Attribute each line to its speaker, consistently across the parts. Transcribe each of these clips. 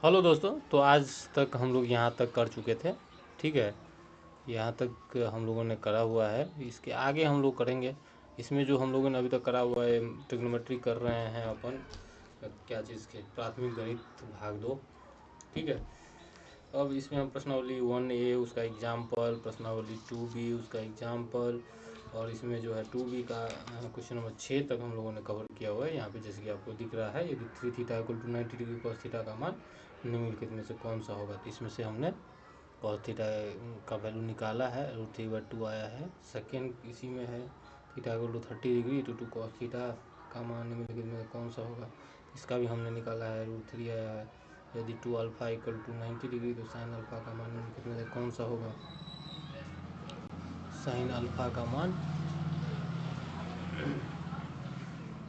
Speaker 1: Hello दोस्तों, तो आज तक हम लोग यहाँ तक कर चुके थे। ठीक है, यहाँ तक हम लोगों ने करा हुआ है। इसके आगे हम लोग करेंगे। इसमें जो हम लोगों ने अभी तक करा हुआ है, ट्रिग्नोमेट्री कर रहे हैं अपन, क्या चीज़ के, प्राथमिक गणित भाग 2। ठीक है, अब इसमें हम प्रश्नावली 1A उसका एग्जाम्पल, प्रश्नावली 2B उसका एग्जाम्पल, और इसमें जो है 2B का क्वेश्चन नंबर 6 तक हम लोगों ने कवर किया हुआ है। यहाँ पे जैसे कि आपको दिख रहा है, यदि 3 theta equal to 90 degree cos theta का मान निम्नलिखित में से कौन सा होगा, तो इसमें से हमने कॉस थीटा का वैल्यू निकाला है, √3/2 आया है। सेकेंड इसी में है, theta equal to 30 degree to cos theta का मान निम्नलिखित में कौन सा होगा, इसका भी हमने निकाला है, √3 आया है। यदि 2 अल्फा इक्वल टू 90 डिग्री तो साइन अल्फा का मान निम्नलिखित में से कौन सा होगा, साइन अल्फा का मान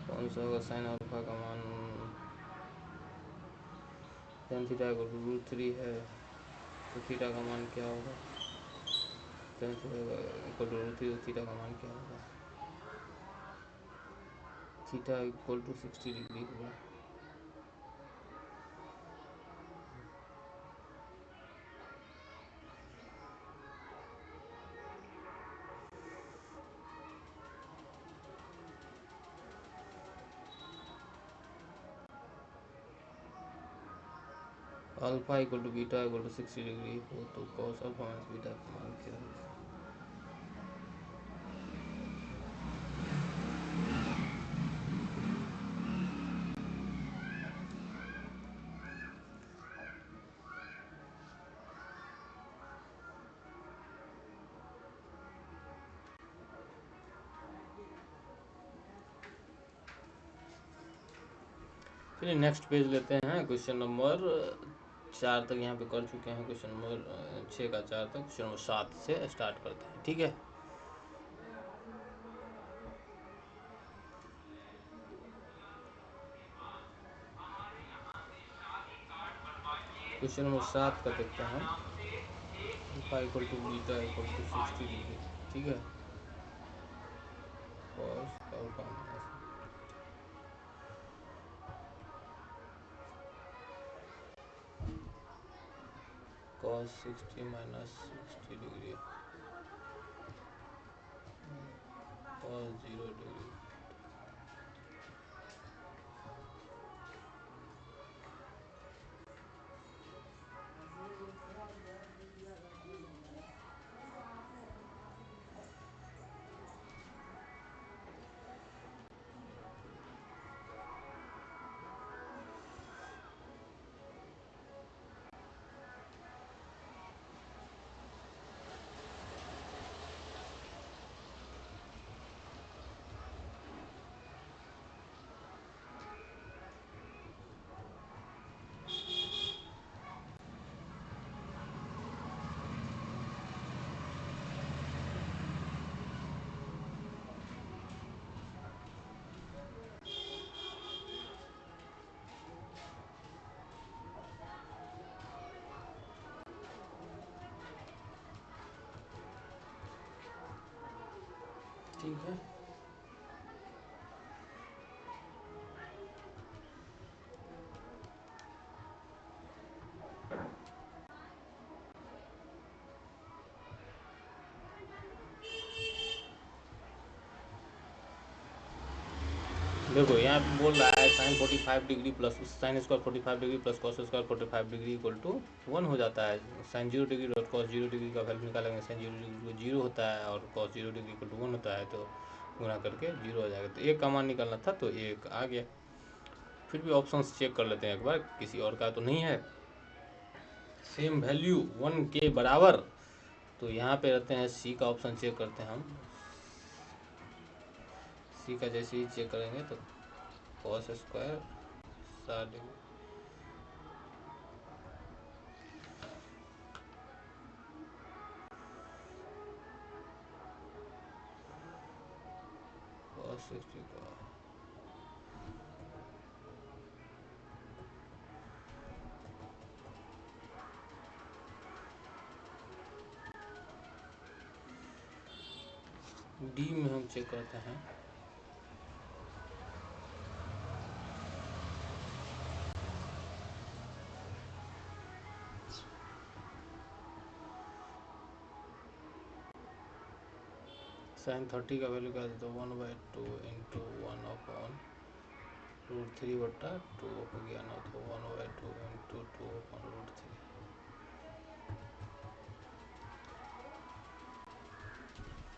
Speaker 1: कौन सा होगा, साइन अल्फा का मान tan थीटा इक्वल टू √3 है, तो थीटा का मान क्या होगा, tan थीटा इक्वल टू √3, तो थीटा का मान क्या होगा, थीटा इक्वल टू 60 डिग्री होगा। Alpha equal to beta equal to 60 degree हो तो कॉस अल्फा माइनस बीटा का मान क्या होगा। चलिए नेक्स्ट पेज लेते हैं। क्वेश्चन नंबर 4 तक यहाँ पे कर चुके हैं। क्वेश्चन नंबर 6 का 4 तक, क्वेश्चन नंबर 7 से स्टार्ट करते हैं। ठीक है, क्वेश्चन नंबर 7 का देखते हैं। Alpha equal to beta equal to 60 degree. ठीक है, cos alpha minus cos 60 minus 60 degree cos 0 degree. ठीक है, देखो यहाँ पे बोल रहा है sine 45 degree plus sine square 45 degree plus cos square 45 degree equal to 1 हो जाता है। साइन 0 डिग्री और कॉस 0 डिग्री का वैल्यू निकालेंगे, साइन 0 डिग्री को 0 होता है और कॉस 0 डिग्री इक्वल टू 1 होता है, तो गुना करके 0 हो जाएगा। तो एक का मान निकालना था तो एक आ गया। फिर भी ऑप्शन चेक कर लेते हैं एक बार, किसी और का तो नहीं है। सेम वैल्यू 1 के बराबर, तो यहाँ पे रहते हैं सी का ऑप्शन चेक करते हैं हम। सी का जैसे ही चेक करेंगे तो कॉस स्क्वायर 60 डिग्री कॉस 60 का डी में हम चेक करते हैं। साइन 30 का वैल्यू क्या देता है 1/2 इंटू 1/√3/2 हो गया ना, तो 1/2 इंटू 2/√3।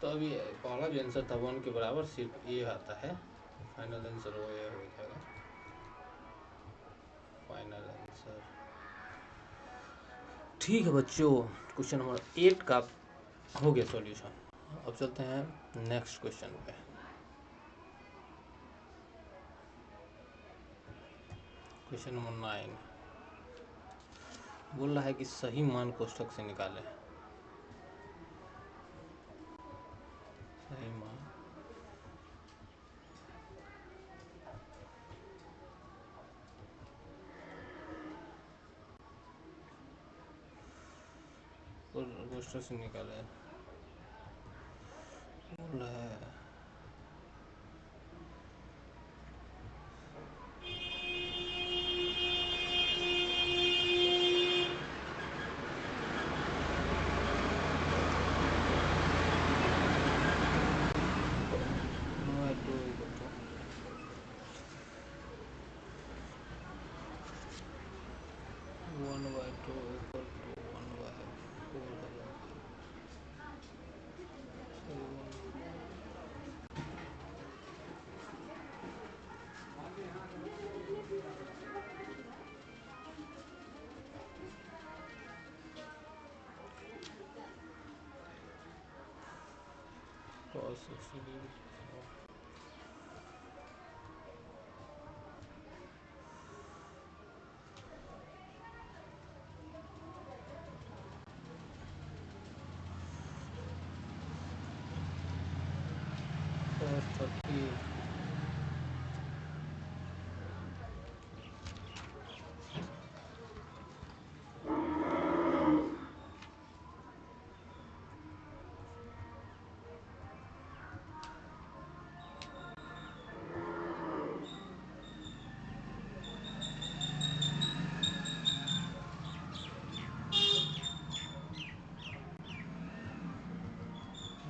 Speaker 1: तो अभी पहला जो आंसर था 1 के बराबर सिर्फ ए आता है, फाइनल आंसर वो ए हो जाएगा फाइनल आंसर। ठीक है बच्चों, क्वेश्चन नंबर 8 का हो गया सॉल्यूशन। अब चलते हैं नेक्स्ट क्वेश्चन पे। क्वेश्चन नंबर 9 बोल रहा है कि सही मान कोष्ठक से निकालें। सही मान कोष्ठक से निकालें बोल रहा है।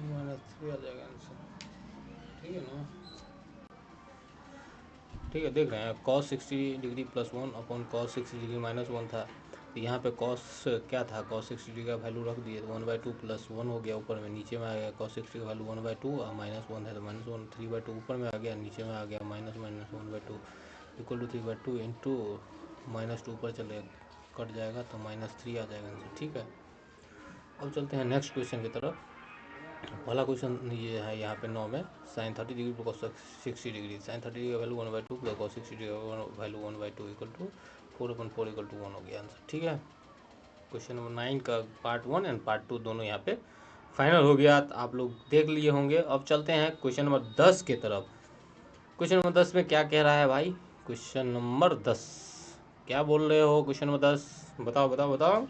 Speaker 1: -3 आ जाएगा आंसर, ठीक है ना। ठीक है, देख रहे हैं cos 60 degree plus 1 upon cos 60 degree minus 1 था, तो यहाँ पे cos क्या था, cos 60 डिग्री का वैल्यू रख दिए तो 1/2 प्लस 1 हो गया, ऊपर में नीचे में आ गया cos 60 का वैल्यू 1/2 और -1 है तो -1 3/2 ऊपर में आ गया, नीचे में आ गया -1/2 इक्वल टू 3/2 इंटू -2 ऊपर चले कट जाएगा तो -3 आ जाएगा आंसर। ठीक है, अब चलते हैं नेक्स्ट क्वेश्चन की तरफ। पहला क्वेश्चन ये है यहाँ पे 9 में sine 30 degree plus 60 degree, sine 30 degree का वैल्यू 1/2 प्लस cos 60 डिग्री का value 1/2 equal to 4/4 equal to 1 हो गया आंसर। ठीक है, क्वेश्चन नंबर 9 का पार्ट 1 एंड पार्ट 2 दोनों यहाँ पे फाइनल हो गया, तो आप लोग देख लिए होंगे। अब चलते हैं क्वेश्चन नंबर 10 के तरफ। क्वेश्चन नंबर 10 में क्या कह रहा है भाई, क्वेश्चन नंबर 10 क्या बोल रहे हो, क्वेश्चन नंबर 10 बताओ बताओ बताओ।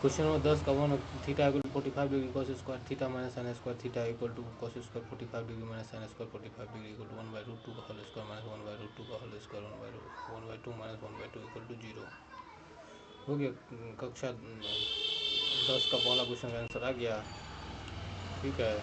Speaker 1: क्वेश्चन नंबर 10 का 1 theta equal 45 degree cos square theta minus sine square theta equal to cos square 45 degree minus sine square 45 degree equal to 1/√2 का होल स्क्वायर माइनस 1/√2 का whole square 1/2 minus 1/2 equal to 0 हो गया। कक्षा 10 का पहला question का answer आ गया। ठीक है,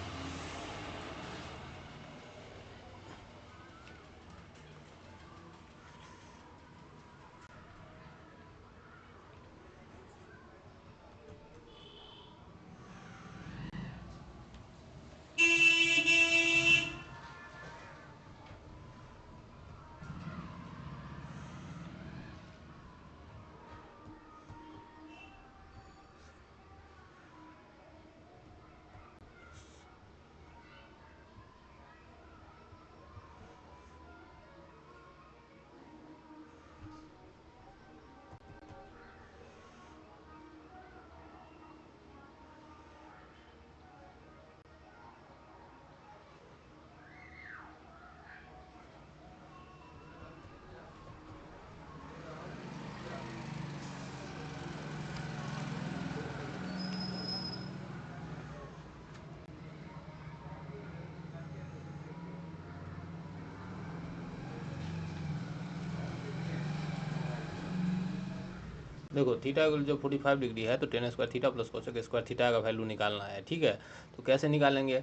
Speaker 1: देखो थीटा जो 45 डिग्री है तो ten square theta plus cosec square theta का वैल्यू निकालना है, ठीक है। तो कैसे निकालेंगे,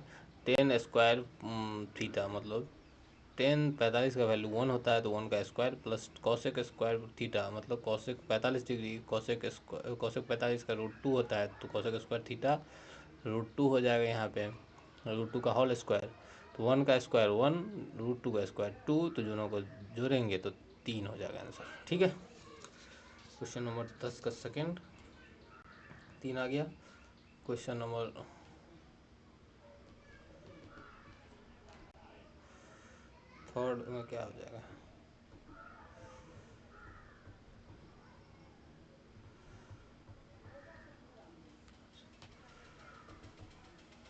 Speaker 1: टेन स्क्वायर थीटा मतलब टेन 45 का वैल्यू 1 होता है तो 1 का square plus cosec square theta मतलब कोसेक 45 डिग्री कोसेक 45 का √2 होता है तो कोसेक स्क्वायर थीटा √2 हो जाएगा यहाँ पे, √2 का होल स्क्वायर। तो 1 का स्क्वायर 1, √2 का स्क्वायर 2, तो दोनों को जोड़ेंगे तो 3 हो जाएगा आंसर, ठीक है। क्वेश्चन नंबर 10 का सेकेंड 3 आ गया। क्वेश्चन नंबर थर्ड में क्या हो जाएगा,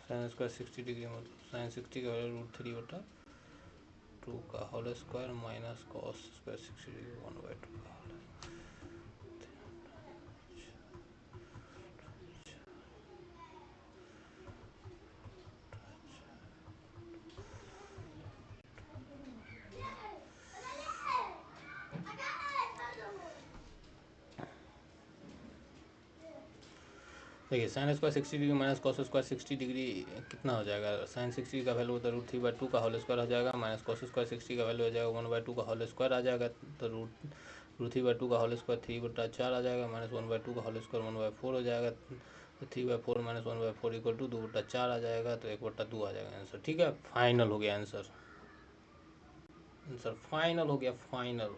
Speaker 1: साइन स्क्वायर 60 डिग्री मतलब साइन 60 का वैल्यू √3/2 का whole square minus cos square 60 degree 1/2 का होल। देखिए sine square 60 degree minus cos square 60 degree कितना हो जाएगा, साइन 60 का वैल्यू होता है √3/2 का होल स्क्वायर हो जाएगा, माइनस कॉस स्क्वायर 60 का वैल्यू हो जाएगा 1/2 का होल स्क्वायर आ जाएगा। तो √3/2 का होल स्क्वायर 3/4 आ जाएगा, माइनस 1/2 का होल स्क्वायर 1/4 हो जाएगा। तो 3/4 माइनस 1/4 इक्वल टू 2/4 आ जाएगा, तो 1/2 आ जाएगा आंसर, ठीक है। फाइनल हो गया आंसर, आंसर फाइनल हो गया, फाइनल।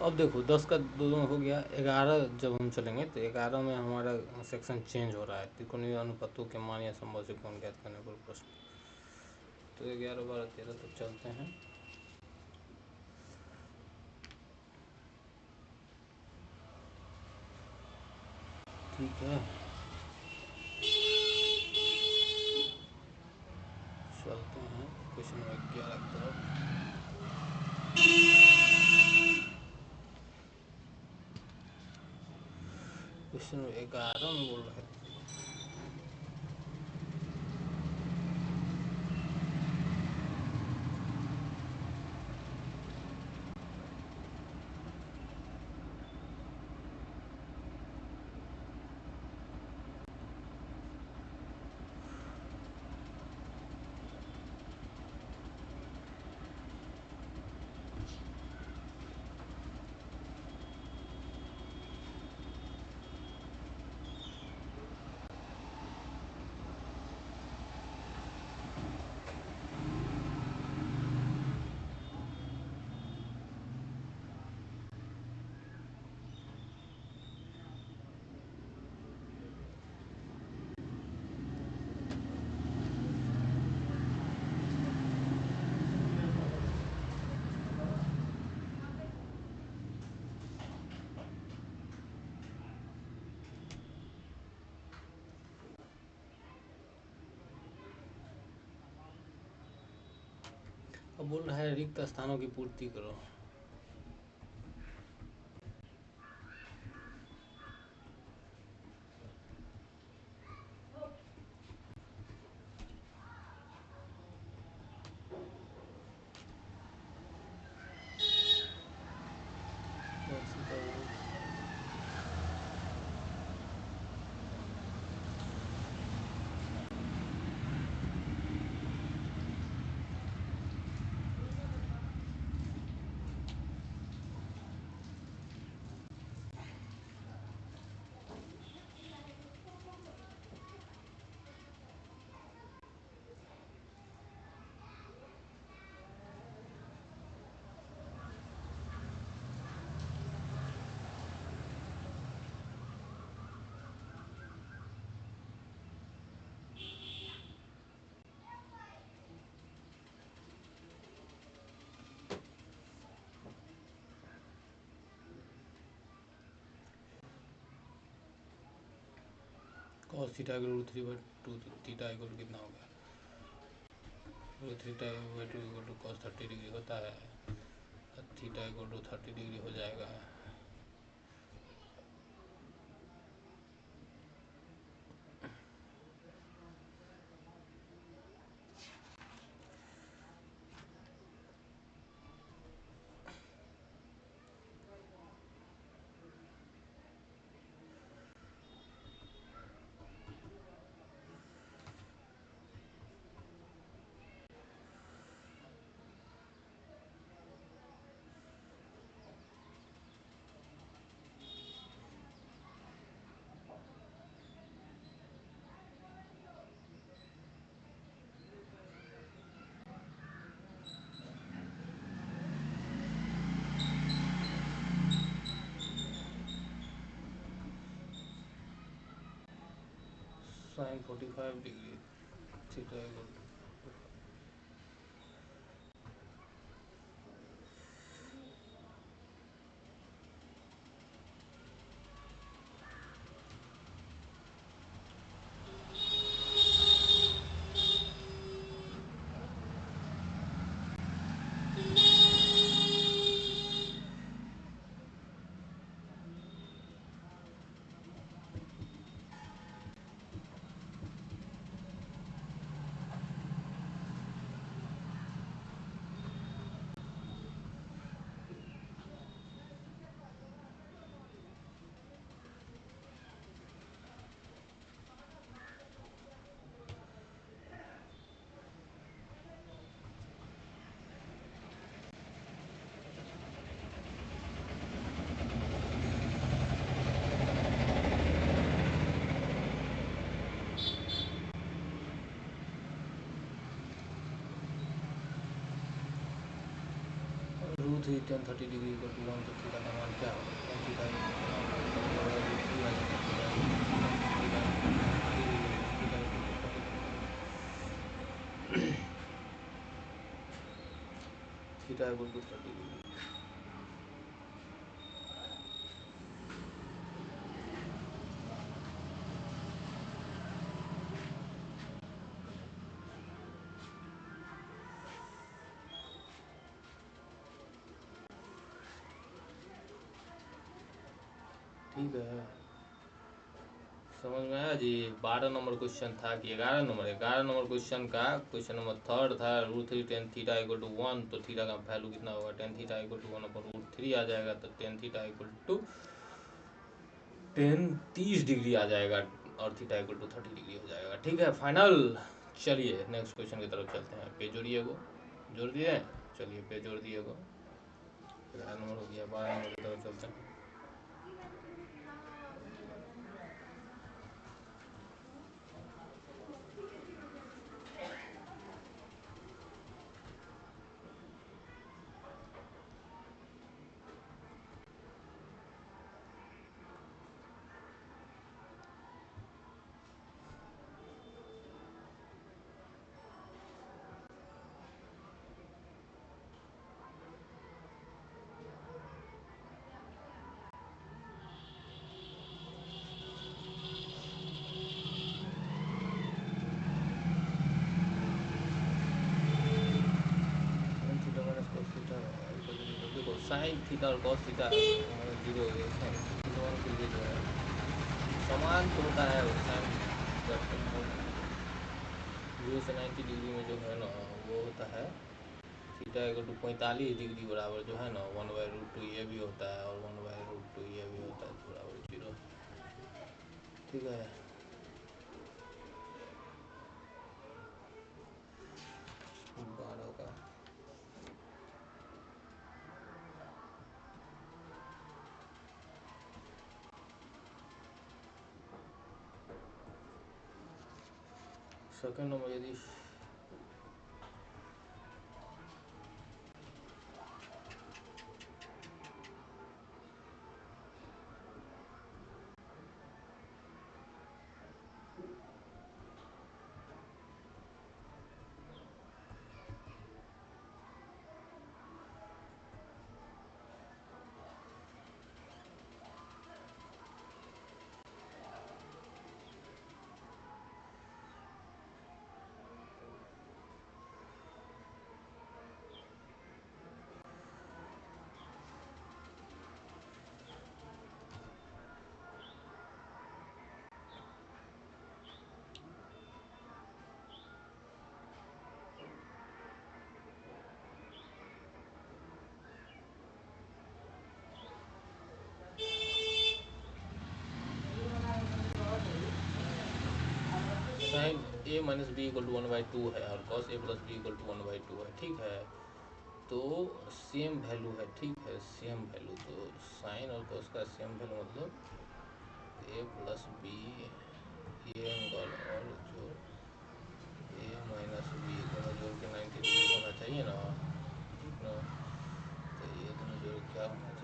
Speaker 1: अब देखो 10 का दोनों हो गया, 11 जब हम चलेंगे तो 11 में हमारा सेक्शन चेंज हो रहा है, त्रिकोणीय अनुपातों के मान या संबंध से कौन ज्ञात करने पर प्रश्न। तो 11, 12, 13 तक चलते हैं। ठीक है, चलते हैं क्वेश्चन नंबर 11 की तरफ। क्वेश्चन नंबर 11 में बोल रहा है अब बोल रहा है रिक्त स्थानों की पूर्ति करो। cos theta equal root 3/2 theta equal कितना हो गया, root 3/2 equal to cos 30 degree होता है, थीटा इक्वल टू 30 डिग्री हो जाएगा। sin 45 degree theta equal root 3 tan 30 degree equal to 1, तो थीटा का मान क्या होगा, tan थीटा रूट 3 आ जाएगा, थीटा इक्वल टू 30 डिग्री। ठीक है, समझ में आया जी। 12 नंबर क्वेश्चन था कि 11 नंबर क्वेश्चन का क्वेश्चन नंबर 3 था, root 3 tan theta equal to 1, तो थीटा का वैल्यू कितना होगा, tan थीटा इक्वल टू 1/√3 आ जाएगा, तो tan theta equal to tan 30 degree आ जाएगा और थीटा इक्वल टू 30 डिग्री हो जाएगा। ठीक है, फाइनल। चलिए नेक्स्ट क्वेश्चन की तरफ चलते हैं। पे जोड़िए गो, जोड़ दिए, चलिए पे जोड़ दिए गो। 11 नंबर हो गया, 12 नंबर की तरफ चलते हैं। देखो साइन थीटा और कॉस थीटा 0 है, दोनों के लिए जो है समान तो होता है साइन, बट 0 से 90 डिग्री में जो है ना वो होता है थीटा इक्वल टू 45 डिग्री बराबर जो है ना 1/√2 ये भी होता है और 1/√2 ये भी होता है, तो बराबर 0। ठीक है, 12 का सेकंड नंबर यदि sine A minus B equal to 1/2 है और cos A plus B equal to 1/2 है, ठीक है। तो सेम वैल्यू है, ठीक है, सेम वैल्यू। तो साइन और कॉस का सेम वैल्यू मतलब ए प्लस बी, ये एंगल और जो ए माइनस बी दोनों जोड़ के 90 डिग्री होना चाहिए ना, ठीक ना। तो ये दोनों जोड़ क्या होना चाहिए?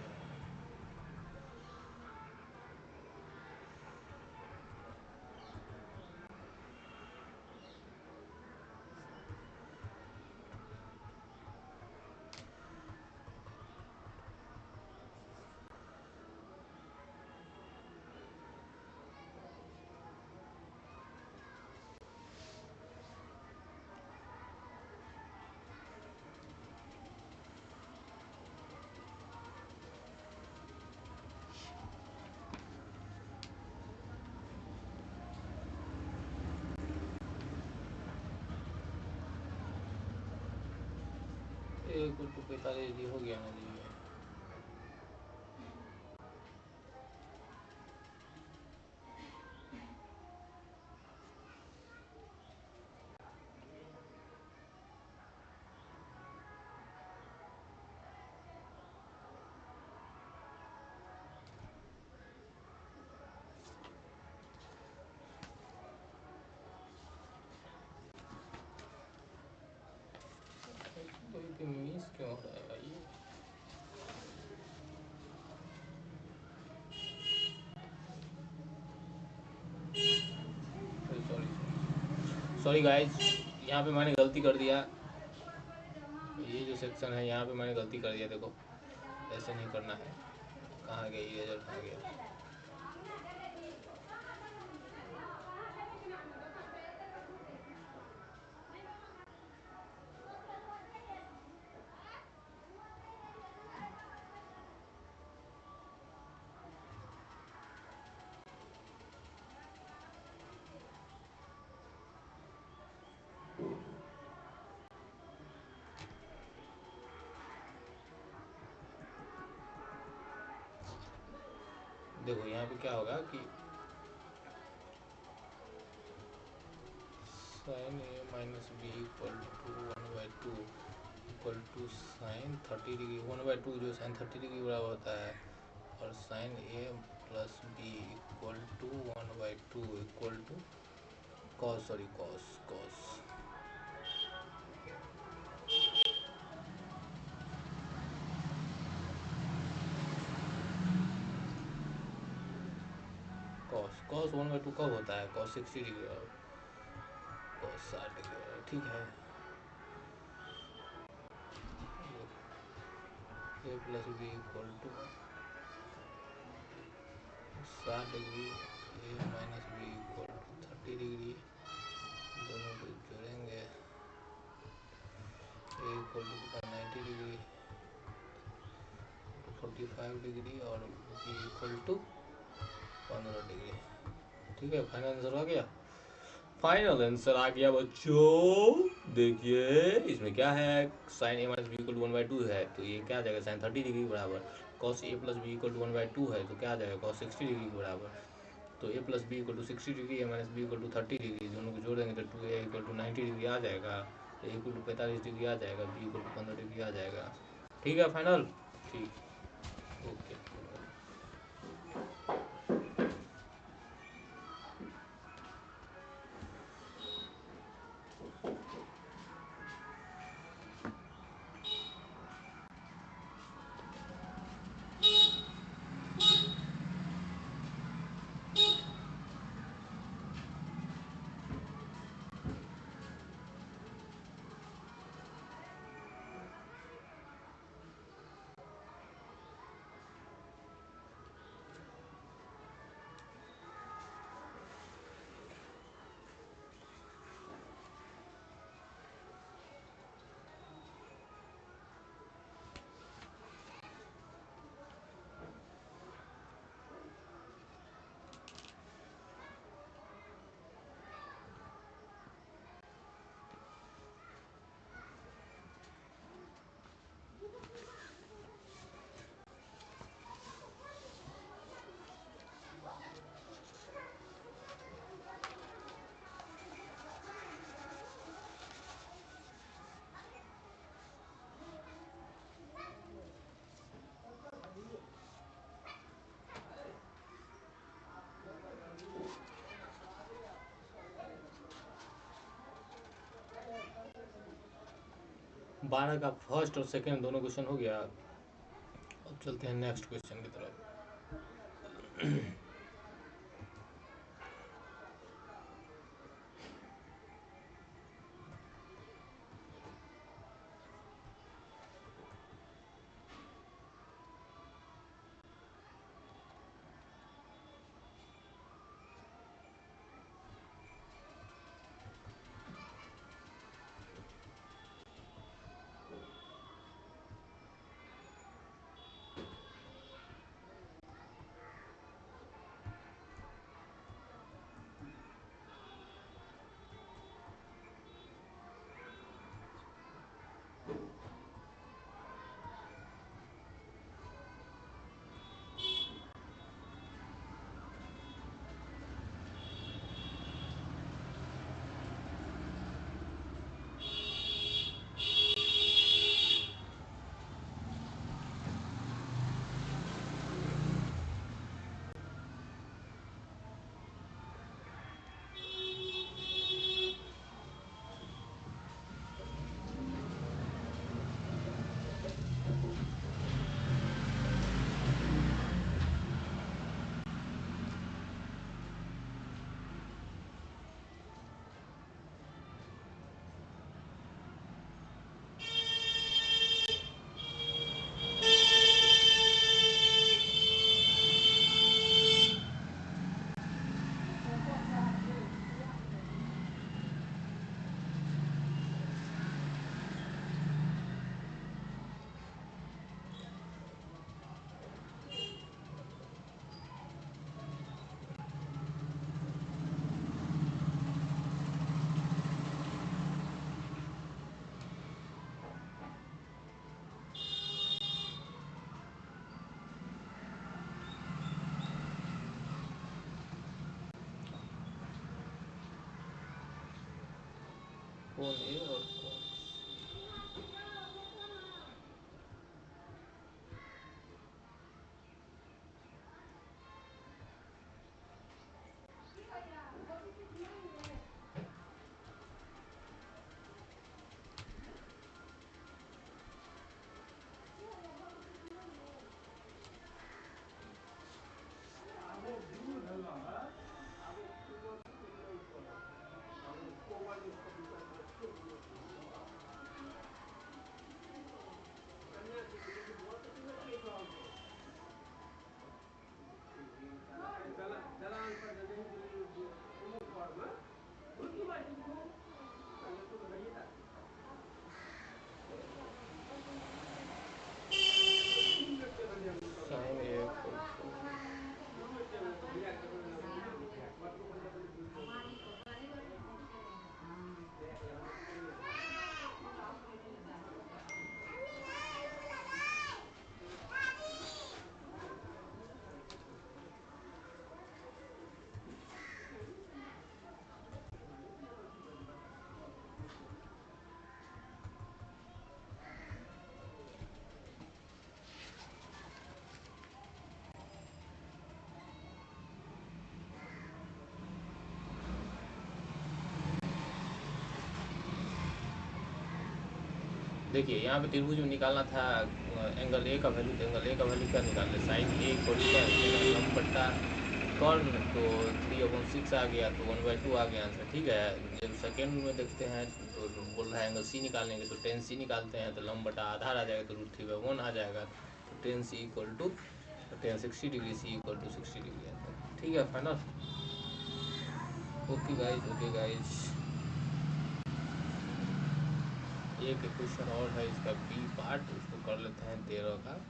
Speaker 1: इक्वल टू 45 डिग्री हो गया ना जी। तो मिस क्यों हो रहा है भाई? सॉरी सॉरी गाइज, यहाँ पे मैंने गलती कर दिया। ये जो सेक्शन है यहाँ पे मैंने गलती कर दिया, देखो ऐसे नहीं करना है। कहाँ गया ये इरेजर, कहाँ गया? देखो यहाँ पे क्या होगा कि sine A minus B equal to 1/2 equal to sine 30 degree. 1/2 जो साइन 30 डिग्री बराबर होता है, और sine A plus B equal to 1/2 equal to cos, sorry cos cos cos cos 1/2 कब होता है? कॉस 60 डिग्री और कॉस 60 डिग्री और, ठीक है। A plus B equal to 60 degree, A minus B equal to 30 degree, दोनों को जोड़ेंगे। ए इक्वल टू कितना, 90 डिग्री, 45 डिग्री, और बी इक्वल टू 15 डिग्री, ठीक है। फाइनल आंसर आ गया, फाइनल आंसर आ गया बच्चों। देखिए इसमें क्या है, sine A minus B equal to 1/2 है, तो ये क्या आ जाएगा, साइन 30 डिग्री के बराबर। Cos A plus B equal to 1/2 है, तो क्या आ जाएगा, कॉस 60 डिग्री के बराबर। तो A plus B equal to 60 degree, A minus B equal to 30 degree, दोनों को जोड़ देंगे तो 2a इक्वल टू 90 डिग्री आ जाएगा, ए इक्वल टू 45 डिग्री आ जाएगा, बी इक्वल टू 15 डिग्री आ जाएगा, ठीक है फाइनल, ठीक, ओके। 12 का फर्स्ट और सेकंड दोनों क्वेश्चन हो गया। अब चलते हैं नेक्स्ट क्वेश्चन की तरफ। कौन ए और कौन साइन ए इक्वल टू देखिए यहाँ पे त्रिभुज में निकालना था एंगल ए का वैल्यू। तो एंगल ए का वैल्यू क्या निकाल रहे, साइन ए इक्वल टू क्या निकलेगा, लंब बट्टा कॉर्न। तो 3/6 आ गया, तो 1/2 आ गया आंसर। ठीक है, जब सेकेंड में देखते हैं तो बोल रहा है एंगल सी निकालने के, तो टेन सी निकालते हैं तो लंब बटा आधार आ जाएगा, तो √3/1 आ जाएगा। तो tan C equal to tan 60 degree, C equal to 60 degree आता है। ठीक है, final. Okay guys, okay guys. एक क्वेश्चन और है इसका बी पार्ट, उसको कर लेते हैं 13 का।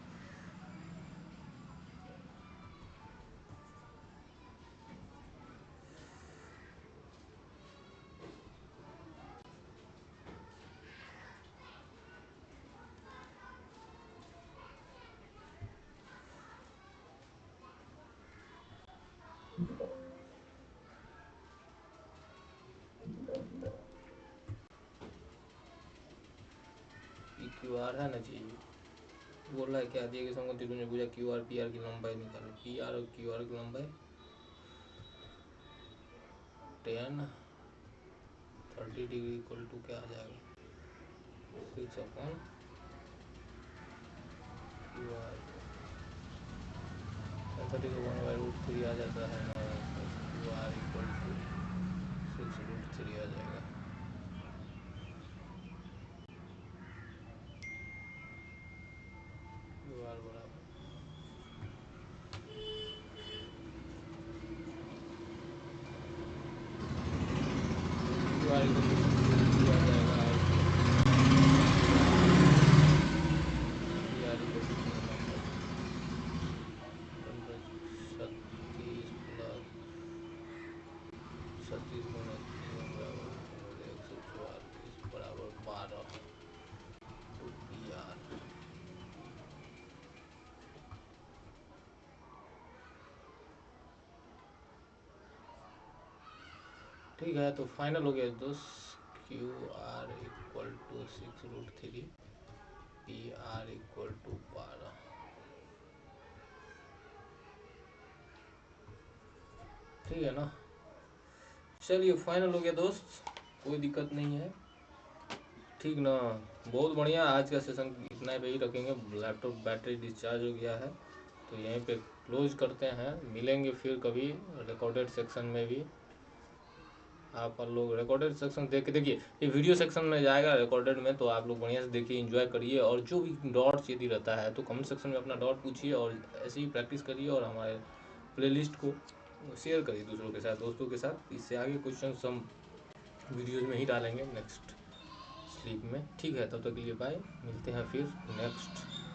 Speaker 1: पी क्यू आर है ना जी, बोल रहा है क्या दिए गए समकोण त्रिभुज में भुजा क्यू आर पी आर की लंबाई निकालो। पी आर और क्यू आर की लंबाई 10 30 डिग्री इक्वल टू क्या आ जाएगा, 6/1 का √3 आ जाता है ना, QR इक्वल टू 6√3 आ जाएगा। QR बराबर QR इक्वल टू 6√3 आ जाएगा। QR इक्वल टू 36 प्लस 36 गुना 3 बराबर 134 बराबर 12 तो PR। ठीक है, तो फाइनल हो गया दोस्त। QR equal to 6√3, PR equal to 12। ठीक है ना, चलिए फाइनल हो गया दोस्त, कोई दिक्कत नहीं है। ठीक ना, बहुत बढ़िया। आज का सेशन इतना पे ही रखेंगे। लैपटॉप बैटरी डिस्चार्ज हो गया है, तो यहीं पे क्लोज करते हैं। मिलेंगे फिर कभी रिकॉर्डेड सेक्शन में भी। आप लोग रिकॉर्डेड सेक्शन देख के देखिए, ये वीडियो सेक्शन में जाएगा रिकॉर्डेड में, तो आप लोग बढ़िया से देखिए, एंजॉय करिए। और जो भी डॉट्स यदि रहता है तो कमेंट सेक्शन में अपना डॉट पूछिए और ऐसे ही प्रैक्टिस करिए। और हमारे प्लेलिस्ट को शेयर करिए दूसरों के साथ, दोस्तों के साथ। इससे आगे क्वेश्चन हम वीडियोज़ में ही डालेंगे नेक्स्ट स्लीप में। ठीक है, तब तक के लिए बाय, मिलते हैं फिर नेक्स्ट